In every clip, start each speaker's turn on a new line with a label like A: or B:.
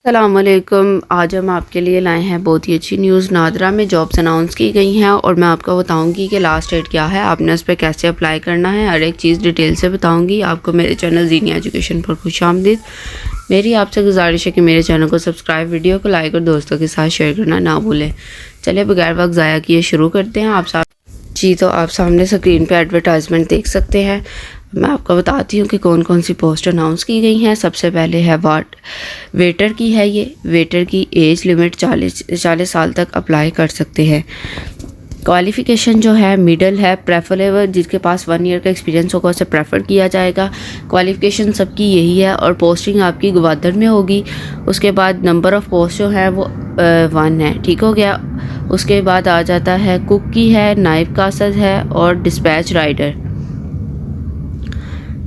A: अस्सलामुअलैकुम। आज हम आपके लिए लाए हैं बहुत ही अच्छी न्यूज़। नादरा में जॉब्स अनाउंस की गई हैं और मैं आपको बताऊंगी कि लास्ट डेट क्या है, आपने उस पर कैसे अप्लाई करना है, हर एक चीज़ डिटेल से बताऊंगी आपको। मेरे चैनल ज़ीनिया एजुकेशन पर खुशामदीद। मेरी आपसे गुजारिश है कि मेरे चैनल को सब्सक्राइब, वीडियो को लाइक और दोस्तों के साथ शेयर करना ना भूलें। चलिए बगैर वक्त ज़ाया किए शुरू करते हैं। तो आप सामने स्क्रीन पे एडवर्टाइजमेंट देख सकते हैं। मैं आपको बताती हूँ कि कौन कौन सी पोस्ट अनाउंस की गई हैं। सबसे पहले है वेटर की है। ये वेटर की एज लिमिट 40 साल तक अप्लाई कर सकते हैं। क्वालिफ़िकेशन जो है मिडल है, प्रेफरेबल जिसके पास 1 ईयर का एक्सपीरियंस होगा उसे प्रेफर किया जाएगा। क्वालिफ़िकेशन सबकी यही है और पोस्टिंग आपकी ग्वादर में होगी। उसके बाद नंबर ऑफ़ पोस्ट जो है वो 1 है। ठीक हो गया। उसके बाद आ जाता है कुक की है, नाइफ कासद है और डिस्पैच राइडर।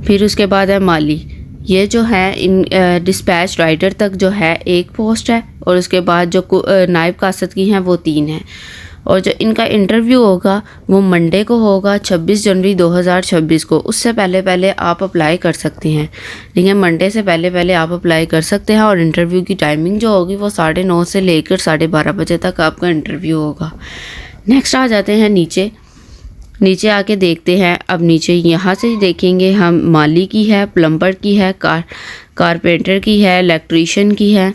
A: फिर उसके बाद है माली। ये जो है इन डिस्पैच राइडर तक जो है 1 पोस्ट है और उसके बाद जो नाइफ कासद की हैं वो 3 है। और जो इनका इंटरव्यू होगा वो मंडे को होगा 26 जनवरी 2026 को। उससे पहले पहले आप अप्लाई कर सकते हैं। ठीक है, मंडे से पहले पहले आप अप्लाई कर सकते हैं। और इंटरव्यू की टाइमिंग जो होगी वो 9:30 से लेकर 12:30 बजे तक आपका इंटरव्यू होगा। नेक्स्ट आ जाते हैं नीचे आके देखते हैं। अब नीचे यहाँ से देखेंगे हम, माली की है, प्लम्बर की है, कारपेंटर की है, इलेक्ट्रीशियन की है।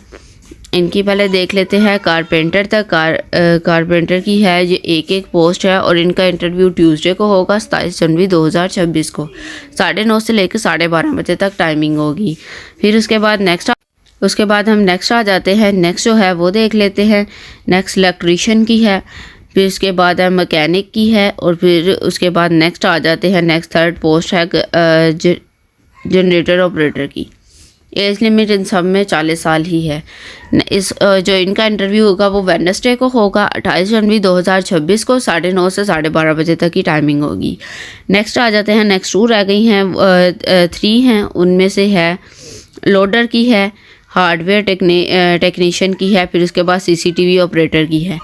A: इनकी पहले देख लेते हैं। कारपेंटर तक कारपेंटर की है, ये 1 पोस्ट है और इनका इंटरव्यू ट्यूसडे को होगा 27 जनवरी 2026 को। 9:30 से लेकर 12:30 बजे तक टाइमिंग होगी। फिर उसके बाद हम नेक्स्ट आ जाते हैं। नेक्स्ट जो है वो देख लेते हैं। नेक्स्ट इलेक्ट्रीशियन की है। फिर उसके बाद है मैकेनिक की है और फिर उसके बाद नेक्स्ट आ जाते हैं। नेक्स्ट 3rd पोस्ट है जनरेटर ऑपरेटर की। एज लिमिट इन सब में 40 साल ही है। जो इनका इंटरव्यू होगा वो वेडनेसडे को होगा 28 जनवरी 2026 को। 9:30 से 12:30 बजे तक की टाइमिंग होगी। नेक्स्ट आ जाते हैं। नेक्स्ट 2 रह गई हैं, 3 हैं। उनमें से है लोडर की है, हार्डवेयर टेक्नीशियन की है, फिर उसके बाद CCTV ऑपरेटर की है।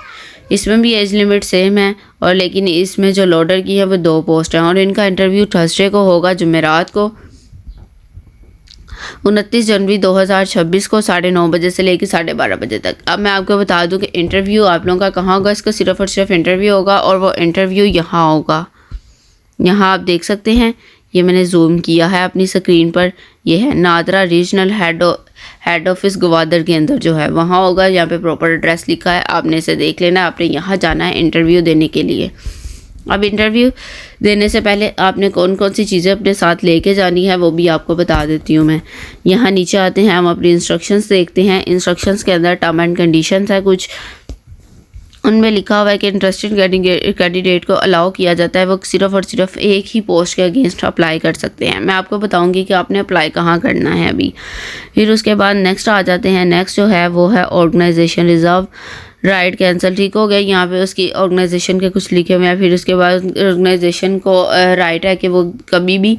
A: इसमें भी एज लिमिट सेम है और लेकिन इसमें जो लोडर की है वो 2 पोस्ट हैं और इनका इंटरव्यू थर्सडे को होगा, जुमेरात को 29 जनवरी 2026 को 9:30 बजे से लेकर 12:30 बजे तक। अब मैं आपको बता दूं कि इंटरव्यू आप लोगों का कहाँ होगा। इसका सिर्फ और सिर्फ इंटरव्यू होगा और वो इंटरव्यू यहाँ होगा। यहाँ आप देख सकते हैं, ये मैंने जूम किया है अपनी स्क्रीन पर। ये है NADRA regional head office Gwadar के अंदर जो है वहाँ होगा। यहाँ पे प्रॉपर एड्रेस लिखा है, आपने इसे देख लेना है। आपने यहाँ जाना है इंटरव्यू देने के लिए। अब इंटरव्यू देने से पहले आपने कौन कौन सी चीज़ें अपने साथ लेके जानी है वो भी आपको बता देती हूँ मैं। यहाँ नीचे आते हैं, हम अपनी इंस्ट्रक्शंस देखते हैं। इंस्ट्रक्शंस के अंदर टर्म एंड कंडीशंस है कुछ। उनमें लिखा हुआ है कि इंटरेस्टेड कैंडिडेट को अलाउ किया जाता है वो सिर्फ और सिर्फ 1 ही पोस्ट के अगेंस्ट अप्लाई कर सकते हैं। मैं आपको बताऊंगी कि आपने अप्लाई कहाँ करना है अभी। फिर उसके बाद नेक्स्ट आ जाते हैं। नेक्स्ट जो है वो है ऑर्गेनाइजेशन रिजर्व राइट कैंसिल। ठीक हो गया। यहाँ पे उसकी ऑर्गेनाइजेशन के कुछ लिखे हुए हैं। फिर उसके बाद ऑर्गेनाइजेशन को राइट है कि वो कभी भी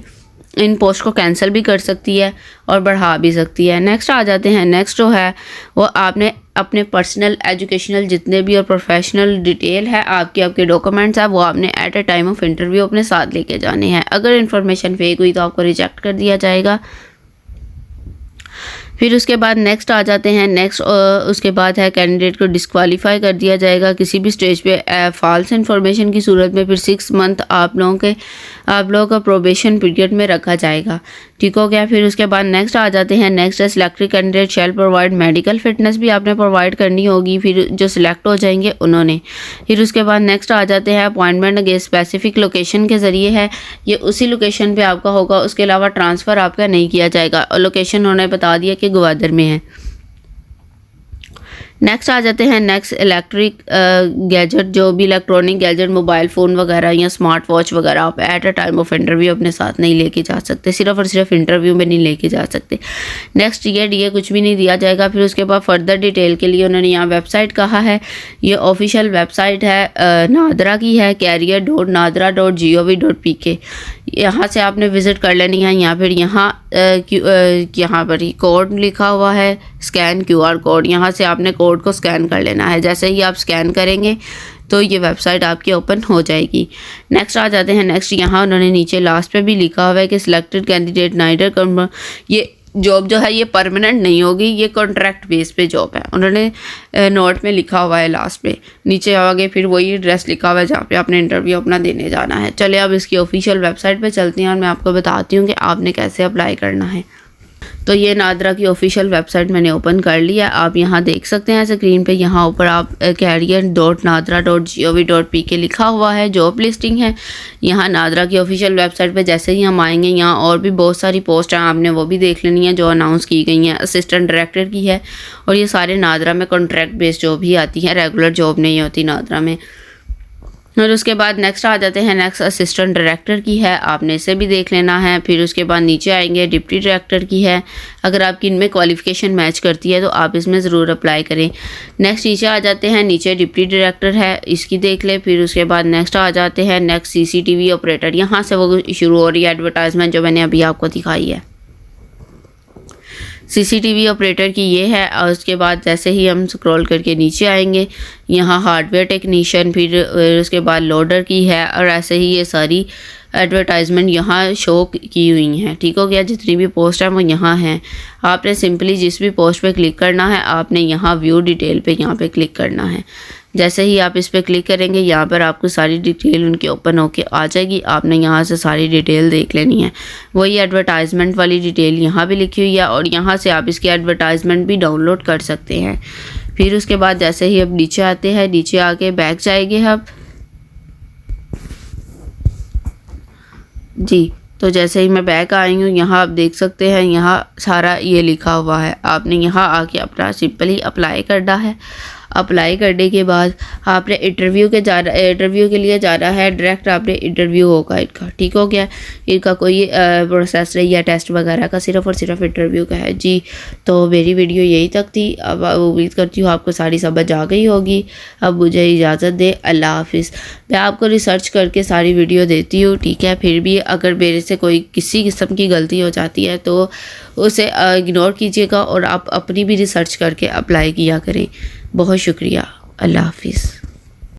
A: इन पोस्ट को कैंसिल भी कर सकती है और बढ़ा भी सकती है। नेक्स्ट आ जाते हैं। नेक्स्ट जो है वो आपने अपने पर्सनल एजुकेशनल जितने भी और प्रोफेशनल डिटेल है आपके डॉक्यूमेंट्स है वो आपने at a time of interview अपने साथ लेके जाने हैं। अगर इन्फॉर्मेशन फेक हुई तो आपको रिजेक्ट कर दिया जाएगा। फिर उसके बाद नेक्स्ट आ जाते हैं। नेक्स्ट उसके बाद है कैंडिडेट को डिस्क्वालीफाई कर दिया जाएगा किसी भी स्टेज पे फॉल्स इन्फॉर्मेशन की सूरत में। फिर 6 मंथ आप लोगों का प्रोबेशन पीरियड में रखा जाएगा। ठीक हो गया। फिर उसके बाद नेक्स्ट आ जाते हैं। नेक्स्ट है सिलेक्टेड कैंडिडेट शैल प्रोवाइड मेडिकल फिटनेस भी आपने प्रोवाइड करनी होगी फिर जो सिलेक्ट हो जाएंगे उन्होंने। फिर उसके बाद नेक्स्ट आ जाते हैं अपॉइंटमेंट अगेंस्ट स्पेसिफिक लोकेशन के ज़रिए है। ये उसी लोकेशन पे आपका होगा, उसके अलावा ट्रांसफ़र आपका नहीं किया जाएगा। और लोकेशन उन्होंने बता दिया कि ग्वादर में है। नेक्स्ट आ जाते हैं। नेक्स्ट इलेक्ट्रिक गैजेट, जो भी इलेक्ट्रॉनिक गैजेट, मोबाइल फ़ोन वगैरह या स्मार्ट वॉच वगैरह आप at a time of interview अपने साथ नहीं लेके जा सकते। सिर्फ और सिर्फ इंटरव्यू में नहीं लेके जा सकते। नेक्स्ट ये कुछ भी नहीं दिया जाएगा। फिर उसके बाद फर्दर डिटेल के लिए उन्होंने यहाँ वेबसाइट कहा है। ये ऑफिशियल वेबसाइट है नादरा की है, career.nadra.gov.pk। यहाँ से आपने विज़िट कर लेनी है। यहाँ पर ही कोड लिखा हुआ है, स्कैन QR कोड। यहाँ से आपने कोड को स्कैन कर लेना है। जैसे ही आप स्कैन करेंगे तो ये वेबसाइट आपकी ओपन हो जाएगी। नेक्स्ट आ जाते हैं। नेक्स्ट यहाँ उन्होंने नीचे लास्ट पे भी लिखा हुआ है कि सिलेक्टेड कैंडिडेट नाइडर ये जॉब जो है ये परमानेंट नहीं होगी, ये कॉन्ट्रैक्ट बेस पे जॉब है। उन्होंने नोट में लिखा हुआ है लास्ट पे, नीचे आगे फिर वही एड्रेस लिखा हुआ है जहाँ पे आपने इंटरव्यू अपना देने जाना है। चलिए अब इसकी ऑफिशियल वेबसाइट पे चलती हैं और मैं आपको बताती हूँ कि आपने कैसे अप्लाई करना है। तो ये नादरा की ऑफिशियल वेबसाइट मैंने ओपन कर लिया। आप यहाँ देख सकते हैं स्क्रीन पे, यहाँ ऊपर आप career.nadra.gov.pk लिखा हुआ है, जॉब लिस्टिंग है। यहाँ नादरा की ऑफिशियल वेबसाइट पे जैसे ही हम आएंगे, यहाँ और भी बहुत सारी पोस्ट हैं, आपने वो भी देख लेनी है जो अनाउंस की गई हैं। असिस्टेंट डायरेक्टर की है और ये सारे नादरा में कॉन्ट्रैक्ट बेस्ड जॉब ही आती है, रेगुलर जॉब नहीं होती नादरा में। और उसके बाद नेक्स्ट आ जाते हैं, नेक्स्ट असिस्टेंट डायरेक्टर की है, आपने इसे भी देख लेना है। फिर उसके बाद नीचे आएंगे, डिप्टी डायरेक्टर की है। अगर आपकी इनमें क्वालिफ़िकेशन मैच करती है तो आप इसमें ज़रूर अप्लाई करें। नेक्स्ट नीचे आ जाते हैं, नीचे डिप्टी डायरेक्टर है, इसकी देख ले। फिर उसके बाद नेक्स्ट आ जाते हैं, नेक्स्ट CCTV ऑपरेटर। यहाँ से वो शुरू हो रही है एडवर्टाइजमेंट जो मैंने अभी आपको दिखाई है। CCTV ऑपरेटर की ये है। और उसके बाद जैसे ही हम स्क्रॉल करके नीचे आएंगे, यहाँ हार्डवेयर टेक्नीशियन, फिर उसके बाद लोडर की है, और ऐसे ही ये सारी एडवर्टाइजमेंट यहाँ शो की हुई हैं। ठीक हो गया, जितनी भी पोस्ट हैं वो यहाँ हैं। आपने सिंपली जिस भी पोस्ट पे क्लिक करना है, आपने यहाँ व्यू डिटेल पे यहाँ पे क्लिक करना है। जैसे ही आप इस पर क्लिक करेंगे, यहाँ पर आपको सारी डिटेल उनकी ओपन होके आ जाएगी। आपने यहाँ से सारी डिटेल देख लेनी है। वही एडवर्टाइजमेंट वाली डिटेल यहाँ भी लिखी हुई है और यहाँ से आप इसकी एडवर्टाइजमेंट भी डाउनलोड कर सकते हैं। फिर उसके बाद जैसे ही अब नीचे आते हैं, नीचे आके बैक जाएंगे अब जी। तो जैसे ही मैं बैक आई हूँ, यहाँ आप देख सकते हैं, यहाँ सारा ये लिखा हुआ है। आपने यहाँ आके अपना सिंपली अप्लाई करना है। अप्लाई करने के बाद आपने इंटरव्यू के लिए जाना है। डायरेक्ट आपने इंटरव्यू होगा इनका। ठीक हो गया, इनका कोई प्रोसेस नहीं है टेस्ट वगैरह का, सिर्फ और सिर्फ इंटरव्यू का है जी। तो मेरी वीडियो यही तक थी। अब उम्मीद करती हूँ आपको सारी समझ आ गई होगी। अब मुझे इजाज़त दे, अल्लाह हाफिज़। मैं आपको रिसर्च करके सारी वीडियो देती हूँ, ठीक है। फिर भी अगर मेरे से कोई किसी किस्म की गलती हो जाती है तो उसे इग्नोर कीजिएगा और आप अपनी भी रिसर्च करके अप्लाई किया करें। बहुत शुक्रिया, अल्लाह हाफिज़।